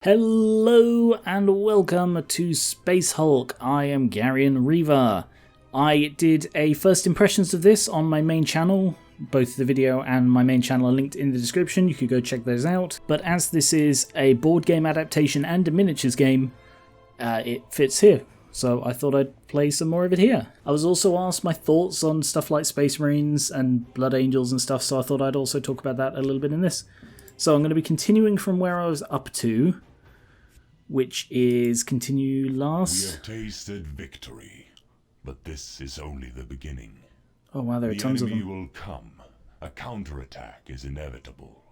Hello and welcome to Space Hulk. I am Garion Reaver. I did a first impressions of this on my main channel. Both the video and my main channel are linked in the description. You could go check those out. But as this is a board game adaptation and a miniatures game, it fits here. So I thought I'd play some more of it here. I was also asked my thoughts on stuff like Space Marines and Blood Angels and stuff, so I thought I'd also talk about that a little bit in this. So I'm going to be continuing from where I was up to, which is continue last. We have tasted victory, but this is only the beginning. Oh wow, there are tons of them. The enemy will come. A counterattack is inevitable.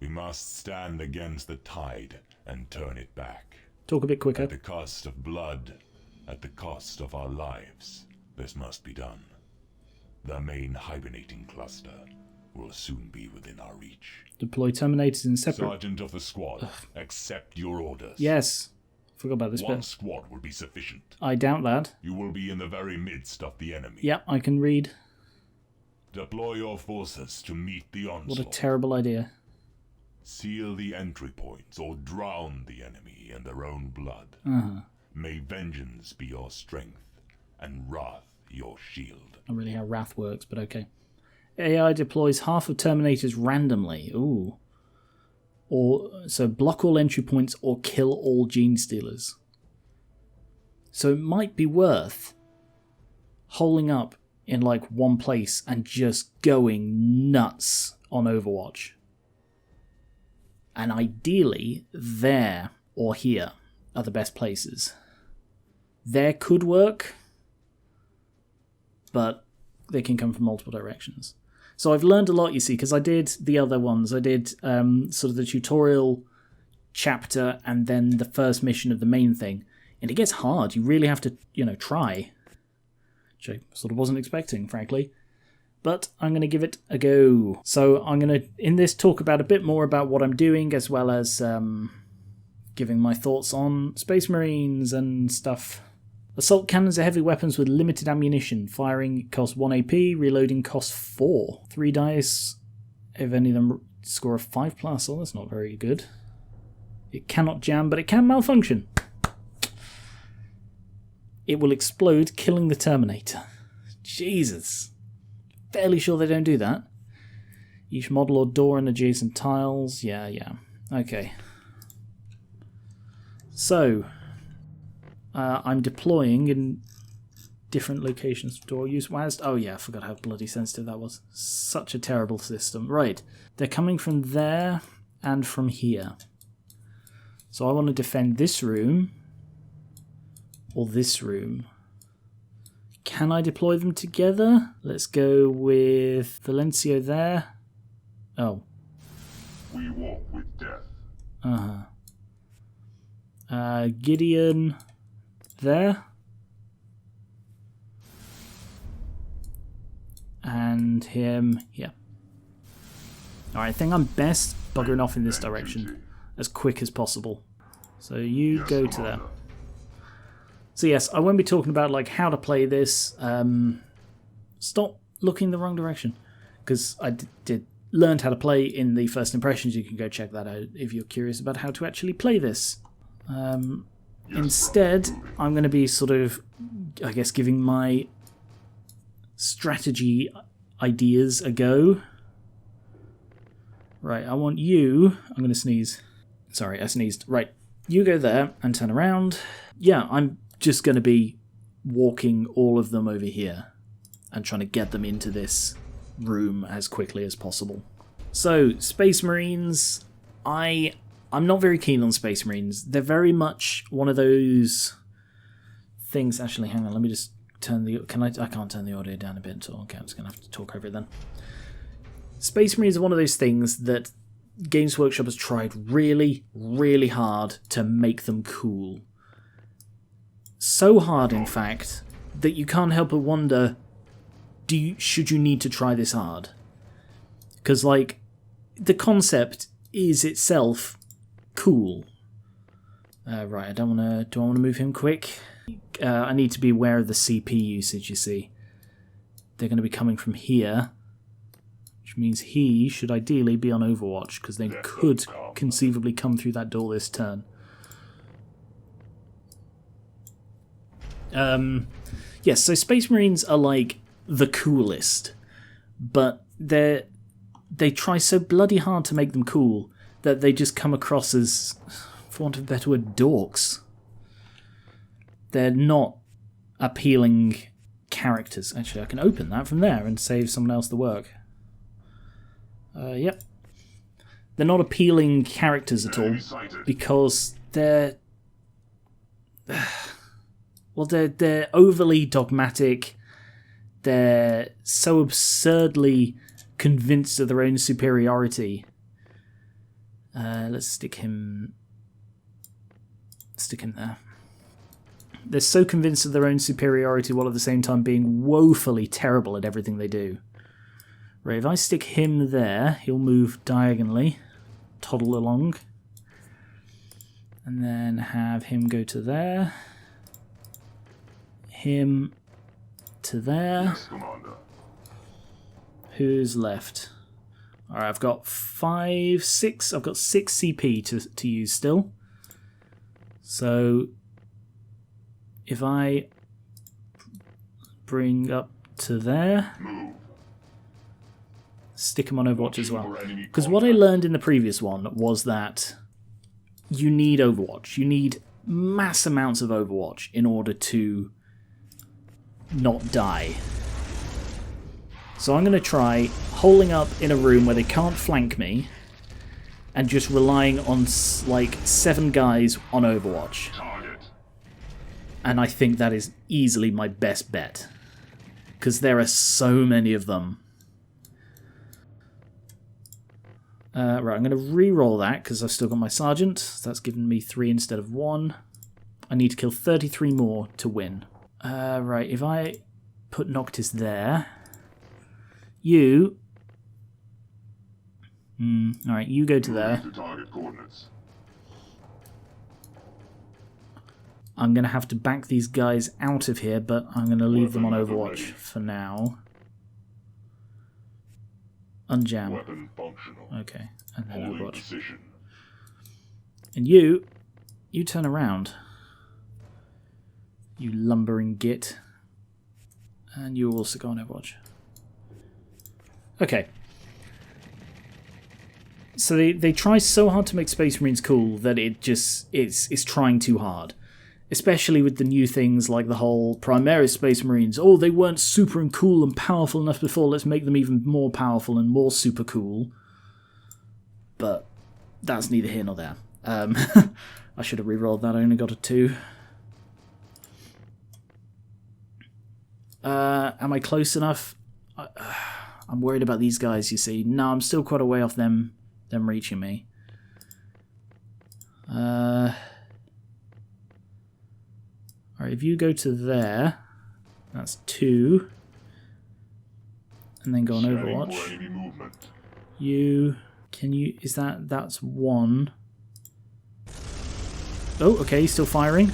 We must stand against the tide and turn it back. Talk a bit quicker. At the cost of blood, at the cost of our lives, this must be done. The main hibernating cluster will soon be within our reach. Deploy terminators in separate... Sergeant of the squad, accept your orders. Yes. Forgot about this One bit. squad will be sufficient. I doubt that. You will be in the very midst of the enemy. Yep, I can read. Deploy your forces to meet the onslaught. What a terrible idea. Seal the entry points or drown the enemy in their own blood. May vengeance be your strength and wrath your shield. Not really how wrath works, but okay. AI deploys half of Terminators randomly. Ooh. So block all entry points or kill all Genestealers. So it might be worth holding up in like one place and just going nuts on Overwatch. And ideally, there or here are the best places. There could work, but they can come from multiple directions. So I've learned a lot, you see, because I did the other ones. I did sort of the tutorial chapter and then the first mission of the main thing. And it gets hard. You really have to, try. Which I sort of wasn't expecting, frankly. But I'm going to give it a go. So I'm going to, in this, talk about a bit more about what I'm doing, as well as giving my thoughts on Space Marines and stuff. Assault cannons are heavy weapons with limited ammunition. Firing costs 1 AP, reloading costs 4. 3 dice, if any of them score a 5+. Oh, that's not very good. It cannot jam, but it can malfunction. It will explode, killing the Terminator. Jesus. Fairly sure they don't do that. Each model or door and adjacent tiles. Yeah. Okay. So... I'm deploying in different locations. Door use WASD. Oh yeah, I forgot how bloody sensitive that was. Such a terrible system. Right, they're coming from there and from here. So I want to defend this room or this room. Can I deploy them together? Let's go with Valencio there. Oh. We walk with death. Gideon... there. And him here. Alright, I think I'm best buggering off in this direction as quick as possible. So you go to there. So yes, I won't be talking about like how to play this. Stop looking the wrong direction. Because I did learned how to play in the first impressions. You can go check that out if you're curious about how to actually play this. Instead, I'm going to be sort of, I guess, giving my strategy ideas a go. Right, I want you... I'm going to sneeze. Sorry, I sneezed. Right, you go there and turn around. Yeah, I'm just going to be walking all of them over here and trying to get them into this room as quickly as possible. So, Space Marines, I'm not very keen on Space Marines. They're very much one of those things... Actually, hang on, let me just turn the... I can't turn the audio down a bit, so okay, I'm just going to have to talk over it then. Space Marines are one of those things that Games Workshop has tried really, really hard to make them cool. So hard, in fact, that you can't help but wonder, should you need to try this hard? Because, like, the concept is itself... cool. Right, I don't want to... Do I want to move him quick? I need to be aware of the CP usage, you see. They're going to be coming from here. which means he should ideally be on Overwatch, because they could conceivably come through that door this turn. Yes, so Space Marines are like the coolest, but they try so bloody hard to make them cool that they just come across as, for want of a better word, dorks. They're not appealing characters. Actually, I can open that from there and save someone else the work. Yep. They're not appealing characters at all because they're overly dogmatic. They're so absurdly convinced of their own superiority. Let's stick him there. They're so convinced of their own superiority while at the same time being woefully terrible at everything they do. Right, if I stick him there, he'll move diagonally, toddle along, and then have him go to there, him to there. Yes, Commander. Who's left? Alright, I've got 6. I've got 6 CP to use still. So if I bring up to there, stick him on Overwatch as well. Because what I learned in the previous one was that you need Overwatch. You need mass amounts of Overwatch in order to not die. So I'm going to try holding up in a room where they can't flank me and just relying on like 7 guys on Overwatch. And I think that is easily my best bet, because there are so many of them. Right, I'm going to re-roll that because I've still got my sergeant. So that's given me 3 instead of 1. I need to kill 33 more to win. Right, if I put Noctis there, you... Alright, you go to there. I'm going to have to back these guys out of here, but I'm going to leave them on Overwatch for now. Unjam. Okay, and then Overwatch. And you turn around. You lumbering git. And you also go on Overwatch. Okay. So they try so hard to make Space Marines cool that it's trying too hard. Especially with the new things like the whole Primaris Space Marines. Oh, they weren't super and cool and powerful enough before, let's make them even more powerful and more super cool. But that's neither here nor there. I should have re-rolled that, I only got a 2. Am I close enough? I'm worried about these guys, you see. No, I'm still quite a way off them reaching me. Alright, if you go to there, that's 2. And then go on Overwatch. That's 1. Oh, okay, he's still firing.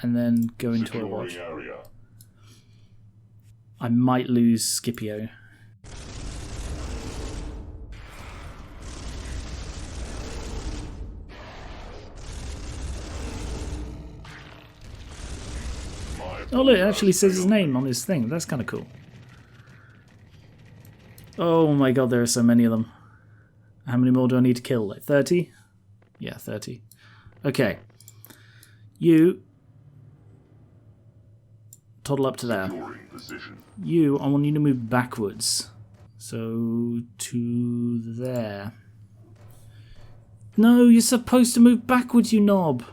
And then go into Overwatch. I might lose Scipio. Oh look, it actually says his name on his thing. That's kind of cool. Oh my god, there are so many of them. How many more do I need to kill? Like 30? Yeah, 30. Okay. You toddle up to there. You, I want you to move backwards. So, to there. No, you're supposed to move backwards, you knob.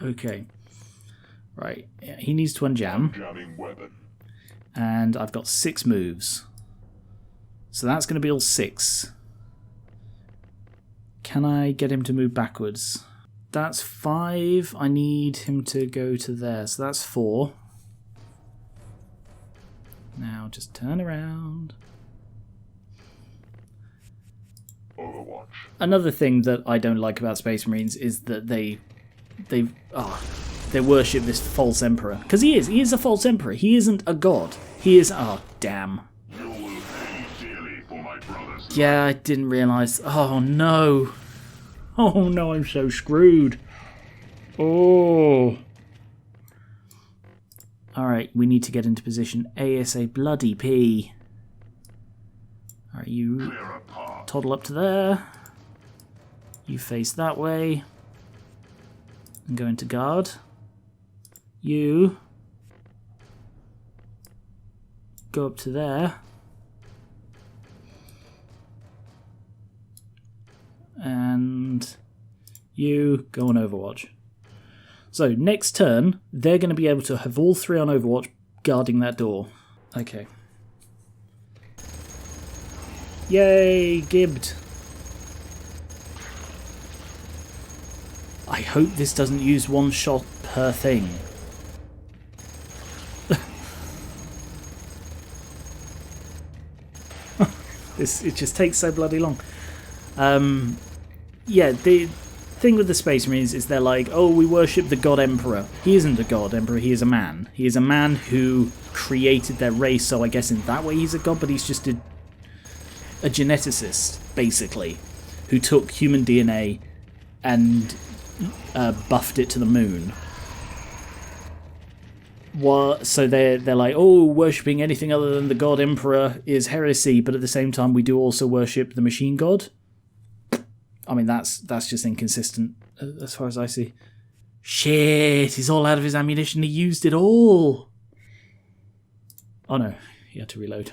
Okay. Right, yeah, he needs to unjam. And I've got 6 moves. So that's going to be all 6. Can I get him to move backwards? That's 5. I need him to go to there. So that's 4. Now just turn around. Overwatch. Another thing that I don't like about Space Marines is that They worship this false emperor. Because he is a false emperor. He isn't a god. He is... Oh, damn. You will pay dearly for my brother's Yeah, I didn't realise. Oh, no. Oh, no, I'm so screwed. Oh. Alright, we need to get into position ASAP. Alright, you toddle up to there. You face that way. And go into guard. You go up to there. And you go on Overwatch. So, next turn, they're going to be able to have all three on Overwatch guarding that door. Okay. Yay, gibbed. I hope this doesn't use one shot per thing. It just takes so bloody long. Yeah, the thing with the Space Marines is they're like, oh, we worship the God Emperor. He isn't a God Emperor, he is a man. He is a man who created their race, so I guess in that way he's a god, but he's just a geneticist, basically, who took human DNA and buffed it to the moon. So they're like, oh, worshipping anything other than the God Emperor is heresy, but at the same time we do also worship the machine god. I mean, that's just inconsistent as far as I see. Shit, he's all out of his ammunition. He used it all. Oh no, he had to reload.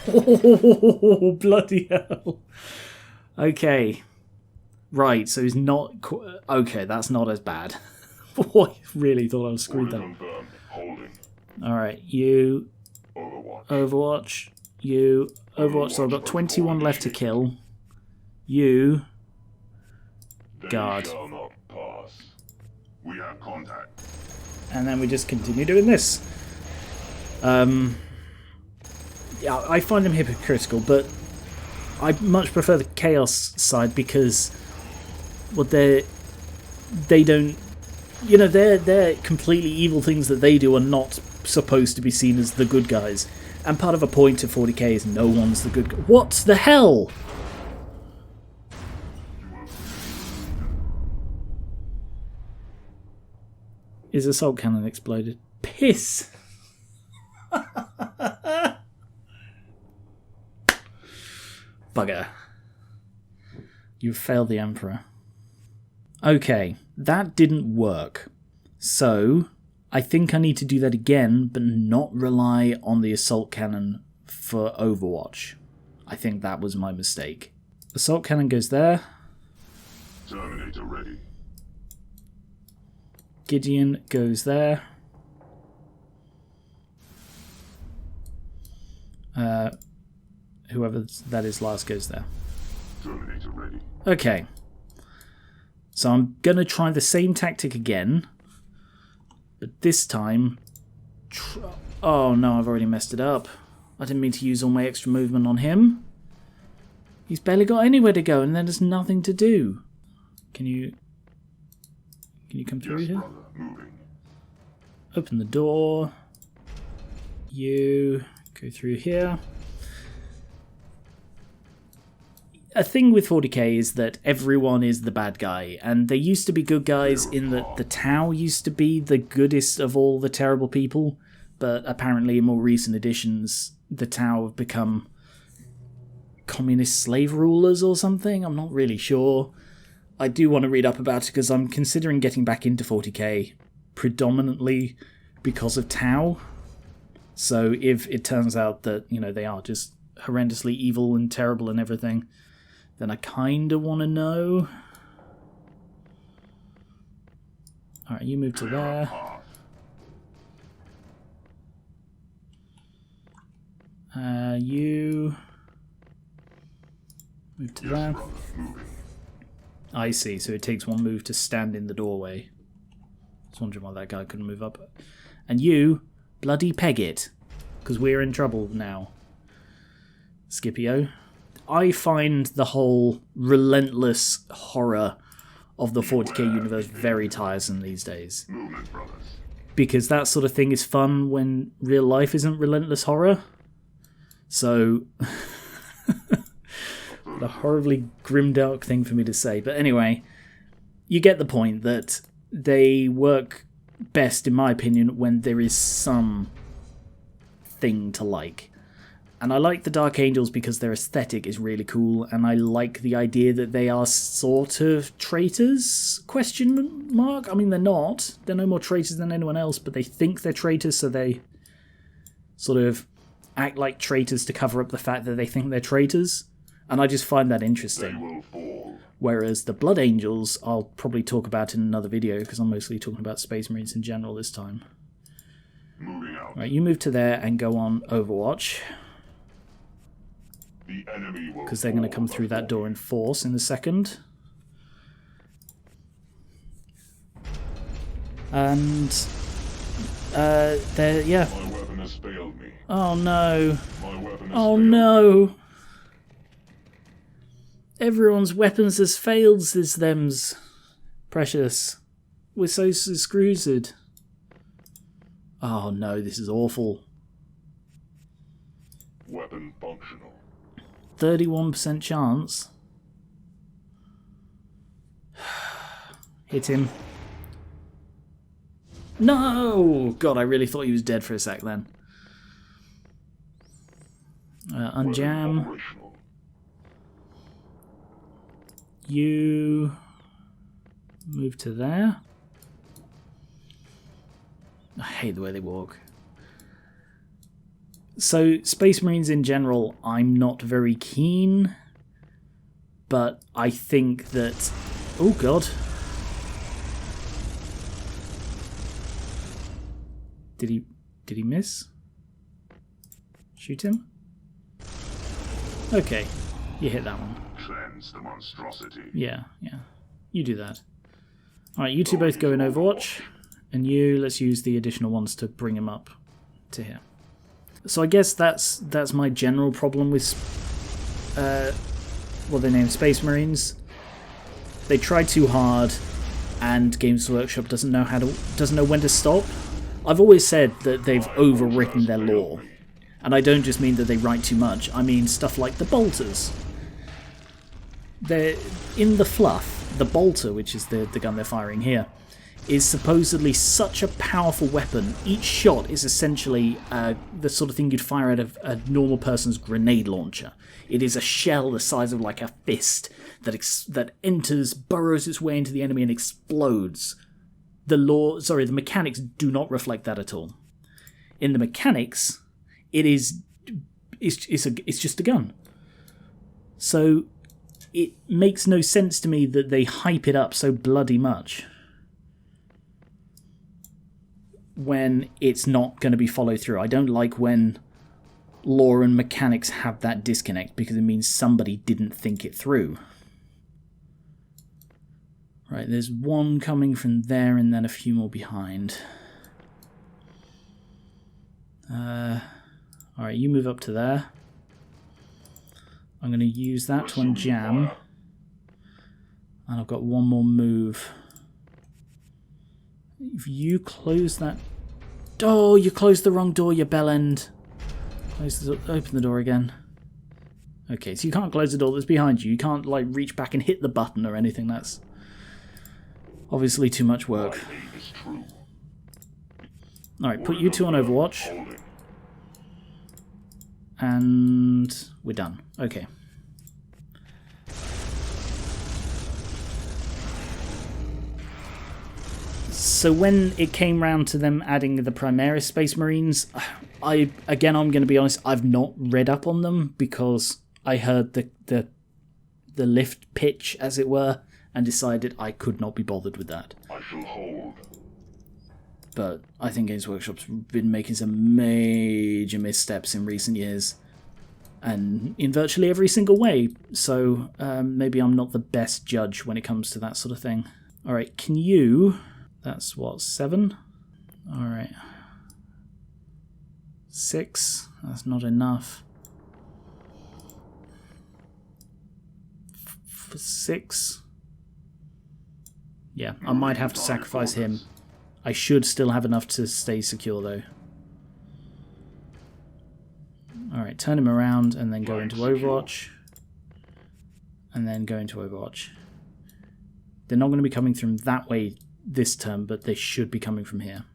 Oh, bloody hell. Okay. Right, so he's not... Okay, that's not as bad. Boy, I really thought I was screwed there. Alright, you... Overwatch. You... Overwatch, so I've got 21 left to kill. You... Guard. We have contact. And then we just continue doing this. Yeah, I find them hypocritical, but I much prefer the Chaos side because, well, they don't, you know, they're completely evil things that they do are not supposed to be seen as the good guys. And part of a point of 40k is no one's the good guy. What the hell? His assault cannon exploded. Piss! Bugger. You've failed the Emperor. Okay, that didn't work. So, I think I need to do that again, but not rely on the assault cannon for Overwatch. I think that was my mistake. Assault cannon goes there. Terminator ready. Gideon goes there. Whoever that is last goes there. Terminator ready. Okay. So I'm going to try the same tactic again. But this time... Oh no, I've already messed it up. I didn't mean to use all my extra movement on him. He's barely got anywhere to go and then there's nothing to do. Can you come through here? Brother, moving. Open the door. You go through here. A thing with 40k is that everyone is the bad guy, and they used to be good guys in that the Tau used to be the goodest of all the terrible people, but apparently in more recent editions, the Tau have become communist slave rulers or something. I'm not really sure. I do want to read up about it because I'm considering getting back into 40k predominantly because of Tau. So if it turns out that, you know, they are just horrendously evil and terrible and everything, then I kind of want to know. Alright, you move to there. You move to there. I see, so it takes one move to stand in the doorway. I was wondering why that guy couldn't move up. And you, bloody peg it, because we're in trouble now. Scipio. I find the whole relentless horror of the 40k universe very tiresome these days. Movement, brothers. Because that sort of thing is fun when real life isn't relentless horror. So, a horribly grimdark thing for me to say. But anyway, you get the point that they work best, in my opinion, when there is some thing to like. And I like the Dark Angels because their aesthetic is really cool, and I like the idea that they are sort of traitors, question mark? I mean, they're not. They're no more traitors than anyone else, but they think they're traitors, so they sort of act like traitors to cover up the fact that they think they're traitors. And I just find that interesting. They will fall. Whereas the Blood Angels, I'll probably talk about in another video, because I'm mostly talking about Space Marines in general this time. Moving out. Right, you move to there and go on Overwatch. Because they're going to come through that door in force in a second. And they're, yeah. My weapon has failed me. Oh no. My weapon has Oh failed no. Me. Everyone's weapons has failed, says them's. Precious. We're so screwed. Oh no, this is awful. Weapon functional. 31% chance. Hit him. No! God, I really thought he was dead for a sec then. Unjam. You move to there. I hate the way they walk. So, Space Marines in general, I'm not very keen, but I think that... Oh, God. Did he miss? Shoot him? Okay, you hit that one. Cleanse the monstrosity. Yeah. You do that. Alright, you two both go in Overwatch, and let's use the additional ones to bring him up to here. So I guess that's my general problem with what they name Space Marines. They try too hard, and Games Workshop doesn't know when to stop. I've always said that they've overwritten their lore, and I don't just mean that they write too much. I mean stuff like the bolters. They're in the fluff. The bolter, which is the gun they're firing here, is supposedly such a powerful weapon. Each shot is essentially the sort of thing you'd fire out of a normal person's grenade launcher. It is a shell the size of like a fist that enters, burrows its way into the enemy and explodes. The mechanics do not reflect that at all. In the mechanics, it's just a gun. So it makes no sense to me that they hype it up so bloody much when it's not going to be followed through. I don't like when lore and mechanics have that disconnect, because it means somebody didn't think it through. Right, there's one coming from there and then a few more behind. Alright, you move up to there. I'm going to use that to unjam. And I've got one more move. If you close that... Oh, you closed the wrong door, you bellend. Open the door again. Okay, so you can't close the door that's behind you. You can't, like, reach back and hit the button or anything. That's obviously too much work. Alright, put you two on Overwatch. And we're done. Okay. So when it came round to them adding the Primaris Space Marines, I'm going to be honest, I've not read up on them because I heard the lift pitch, as it were, and decided I could not be bothered with that. I shall hold. But I think Games Workshop's been making some major missteps in recent years, and in virtually every single way, so maybe I'm not the best judge when it comes to that sort of thing. Alright, can you... That's what, 7? Alright. 6. That's not enough. 6. Yeah, I might have to sacrifice him. I should still have enough to stay secure, though. Alright, turn him around and then go into Overwatch. And then go into Overwatch. They're not going to be coming from that way this turn, but they should be coming from here.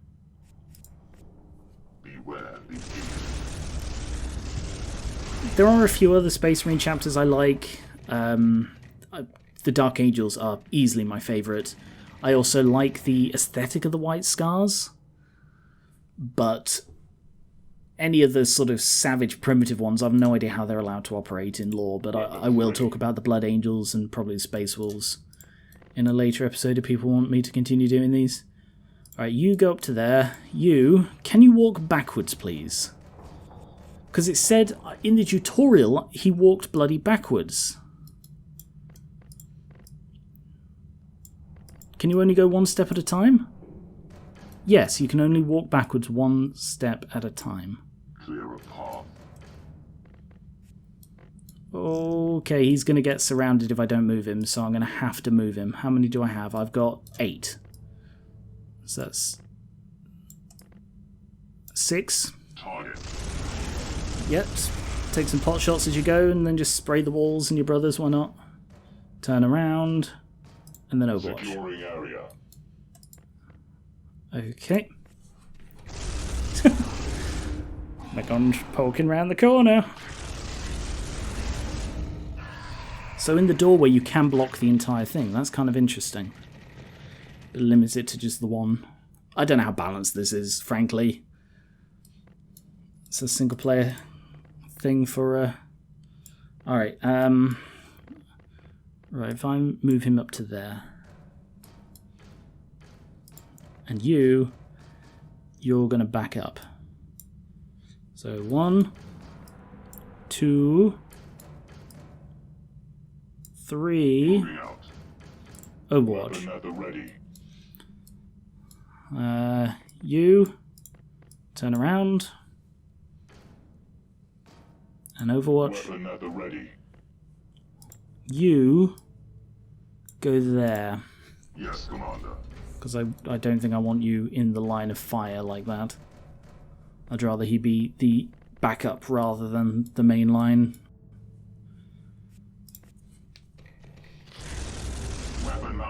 There are a few other Space Marine chapters I like. The Dark Angels are easily my favourite. I also like the aesthetic of the White Scars, but any of the sort of savage primitive ones, I've no idea how they're allowed to operate in lore, but I will talk about the Blood Angels and probably the Space Wolves in a later episode if people want me to continue doing these. Alright, you go up to there. Can you walk backwards, please? Because it said in the tutorial he walked bloody backwards. Can you only go one step at a time? Yes, you can only walk backwards one step at a time. Clear a path. Okay, he's going to get surrounded if I don't move him, so I'm going to have to move him. How many do I have? I've got 8. So that's 6. Target. Yep, take some pot shots as you go, and then just spray the walls and your brothers, why not? Turn around, and then Overwatch. Securing area. Okay. Megon's poking round the corner. So in the doorway you can block the entire thing. That's kind of interesting. It limits it to just the one. I don't know how balanced this is, frankly. It's a single player thing for Alright, right, if I move him up to there. And you're gonna back up. So 1, 2, 3. Overwatch. You turn around. And Overwatch. You go there. Yes, Commander. Because I don't think I want you in the line of fire like that. I'd rather he be the backup rather than the main line.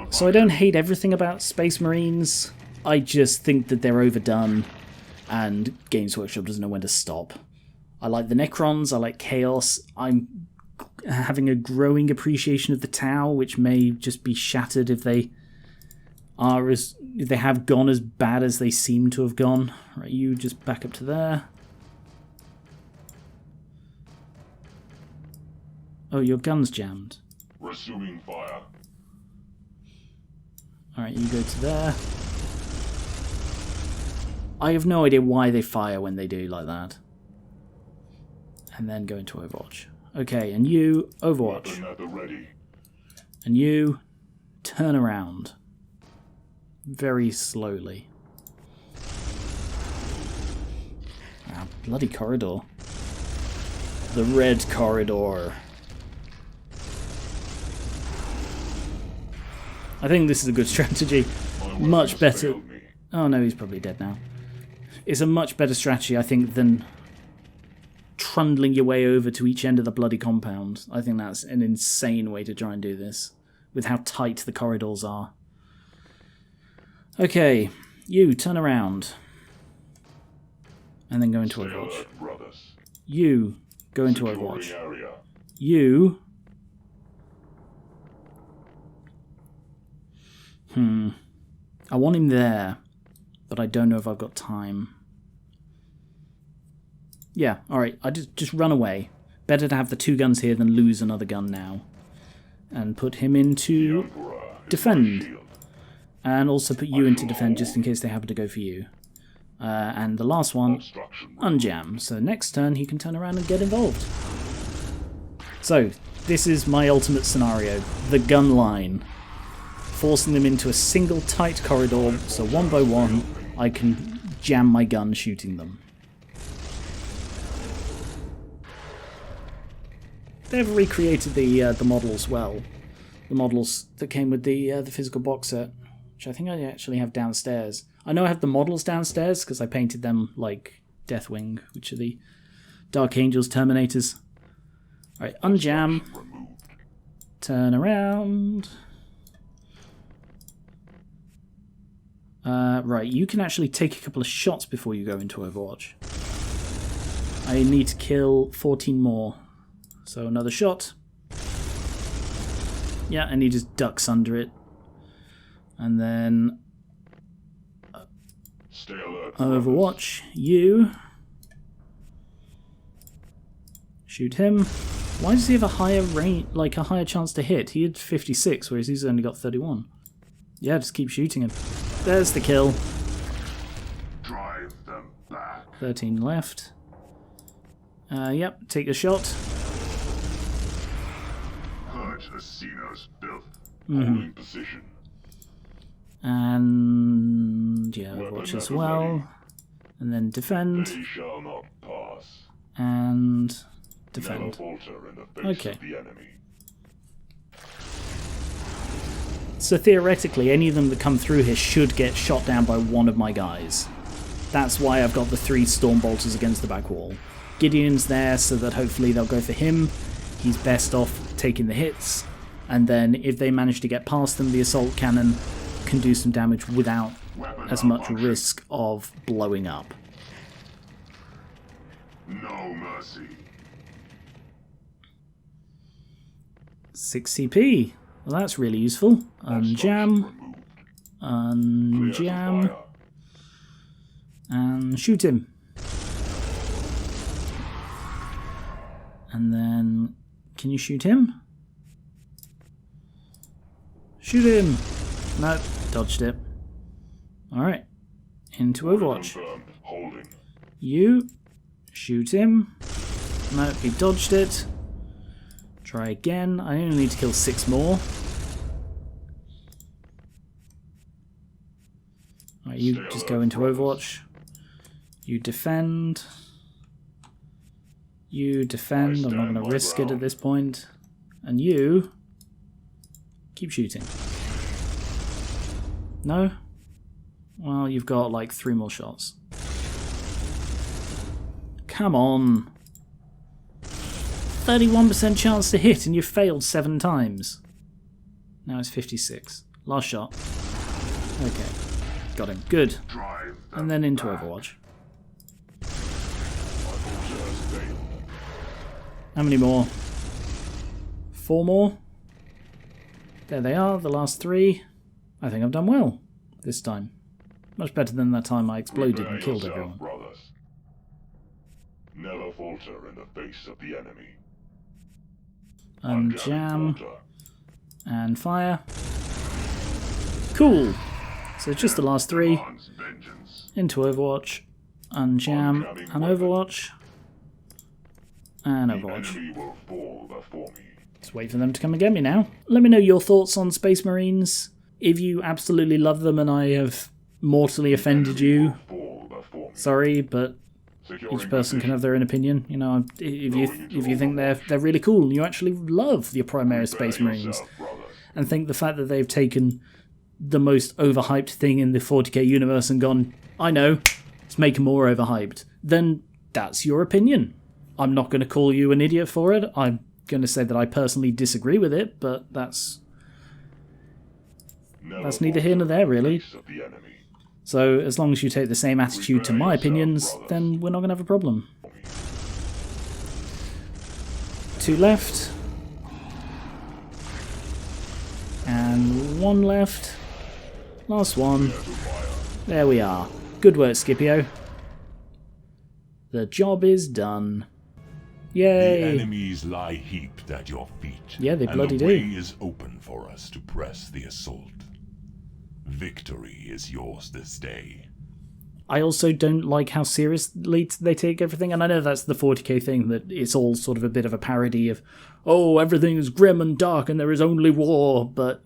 So I don't hate everything about Space Marines. I just think that they're overdone and Games Workshop doesn't know when to stop. I like the Necrons, I like Chaos. I'm having a growing appreciation of the Tau, which may just be shattered if they have gone as bad as they seem to have gone. Right, you just back up to there. Oh, your gun's jammed. Resuming fire. Alright, you go to there. I have no idea why they fire when they do like that. And then go into Overwatch. Okay, and you, Overwatch. And you, turn around. Very slowly. Ah, bloody corridor. The red corridor. I think this is a good strategy. Much better. Oh no, he's probably dead now. It's a much better strategy, I think, than trundling your way over to each end of the bloody compound. I think that's an insane way to try and do this, with how tight the corridors are. Okay, you turn around. And then go into Overwatch. You go into Overwatch. You... I want him there, but I don't know if I've got time. Yeah, alright, I just run away. Better to have the 2 guns here than lose another gun now. And put him into defend. And also put you into defend just in case they happen to go for you. And the last one, unjam. So next turn he can turn around and get involved. So, this is my ultimate scenario. The gun line. Forcing them into a single tight corridor, so 1 by 1 I can jam my gun shooting them. They've recreated the models well. The models that came with the physical box set. which I think I actually have downstairs. I know I have the models downstairs because I painted them like Deathwing, which are the Dark Angels Terminators. Alright, unjam. Turn around. Right, you can actually take a couple of shots before you go into Overwatch. I need to kill 14 more. So another shot. Yeah, and he just ducks under it. And then Overwatch, you shoot him. Why does he have a higher range, like a higher chance to hit? He had 56, whereas he's only got 31. Yeah, just keep shooting him. There's the kill. Drive them back. 13 left. Yep, take a shot. Purge Asino's filth. Holding position. And yeah, watch as well. And then defend. They shall not pass. And Never defend. falter in the face Okay. of the enemy. So theoretically, any of them that come through here should get shot down by one of my guys. That's why I've got the 3 storm bolters against the back wall. Gideon's there so that hopefully they'll go for him. He's best off taking the hits. And then if they manage to get past them, the assault cannon can do some damage without as much risk of blowing up. No mercy. 6 CP. Well, that's really useful. Unjam. Unjam. And shoot him. And then, can you shoot him? Shoot him! No, dodged it. Alright, into Overwatch. Holding. You, shoot him. No, he dodged it. Try again. I only need to kill 6 more. Alright, you just go into Overwatch. You defend. You defend. I'm not going to risk it at this point. And you keep shooting. No? Well, you've got like 3 more shots. Come on. 31% chance to hit and you failed 7 times. Now it's 56. Last shot. Okay. Got him. Good. And then into Overwatch. How many more? 4 more? There they are, the last 3. I think I've done well this time. Much better than that time I exploded and killed everyone. Brothers. Never falter in the face of the enemy. Unjam. And fire. Cool. So it's just the last 3. Into Overwatch. Unjam. And Overwatch. And Overwatch. Just wait for them to come and get me now. Let me know your thoughts on Space Marines. If you absolutely love them and I have mortally offended you, sorry, but each person can have their own opinion. You know, if you think they're really cool and you actually love the Primaris Space Marines and think the fact that they've taken the most overhyped thing in the 40k universe and gone, I know, let's make them more overhyped, then that's your opinion. I'm not going to call you an idiot for it. I'm going to say that I personally disagree with it, but that's neither here nor there, really. So as long as you take the same attitude to my opinions, then we're not going to have a problem. 2 left. And 1 left. Last one. There we are. Good work, Scipio. The job is done. Yay! The enemies lie heaped at your feet. Yeah, they bloody do. And the way is open for us to press the assault. Victory is yours this day. I also don't like how seriously they take everything, and I know that's the 40k thing, that it's all sort of a bit of a parody of, oh, everything is grim and dark and there is only war, but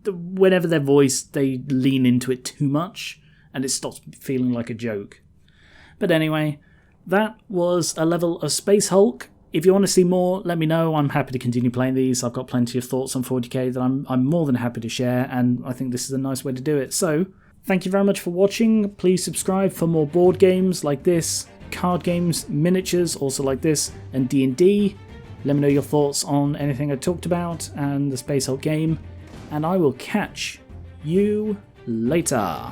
whenever they're voiced, they lean into it too much, and it stops feeling like a joke. But anyway, that was a level of Space Hulk. If you want to see more, let me know. I'm happy to continue playing these. I've got plenty of thoughts on 40k that I'm more than happy to share, and I think this is a nice way to do it. So, thank you very much for watching. Please subscribe for more board games like this, card games, miniatures, also like this, and D&D. Let me know your thoughts on anything I talked about and the Space Hulk game, and I will catch you later.